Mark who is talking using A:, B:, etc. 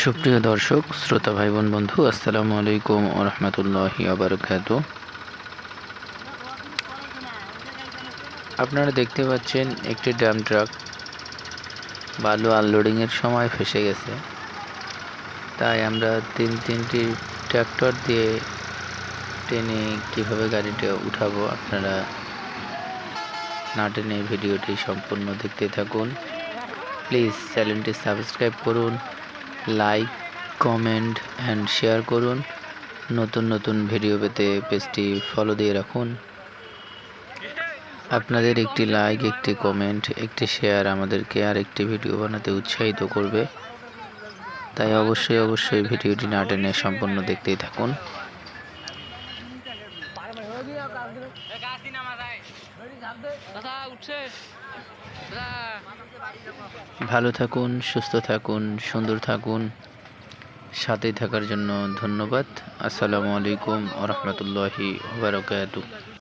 A: সুপ্রিয় দর্শক শ্রোতা ভাই বোন বন্ধু আসসালামু আলাইকুম ওয়া রাহমাতুল্লাহি ওয়া বারাকাতুহু। আপনারা দেখতে পাচ্ছেন একটি ডাম্প ট্রাক বালু আনলোডিংয়ের সময় ফেসে গেছে। তাই আমরা তিনটি ট্র্যাক্টর দিয়ে টেনে কিভাবে গাড়িটা উঠাবো আপনারা না টেনে ভিডিওটি সম্পূর্ণ দেখতে থাকুন। প্লিজ চ্যানেলটি সাবস্ক্রাইব করুন, লাইক, কমেন্ট অ্যান্ড শেয়ার করুন। নতুন ভিডিও পেতে পেজটি ফলো দিয়ে রাখুন। আপনাদের একটি লাইক, একটি কমেন্ট, একটি শেয়ার আমাদেরকে আরেকটি ভিডিও বানাতে উৎসাহিত করবে। তাই অবশ্যই ভিডিওটি না টেনে সম্পূর্ণ দেখতেই থাকুন। ভালো থাকুন, সুস্থ থাকুন, সুন্দর থাকুন। সাথে থাকার জন্য ধন্যবাদ। আসসালামু আলাইকুম ওয়া রাহমাতুল্লাহি ওয়া বারাকাতুহু।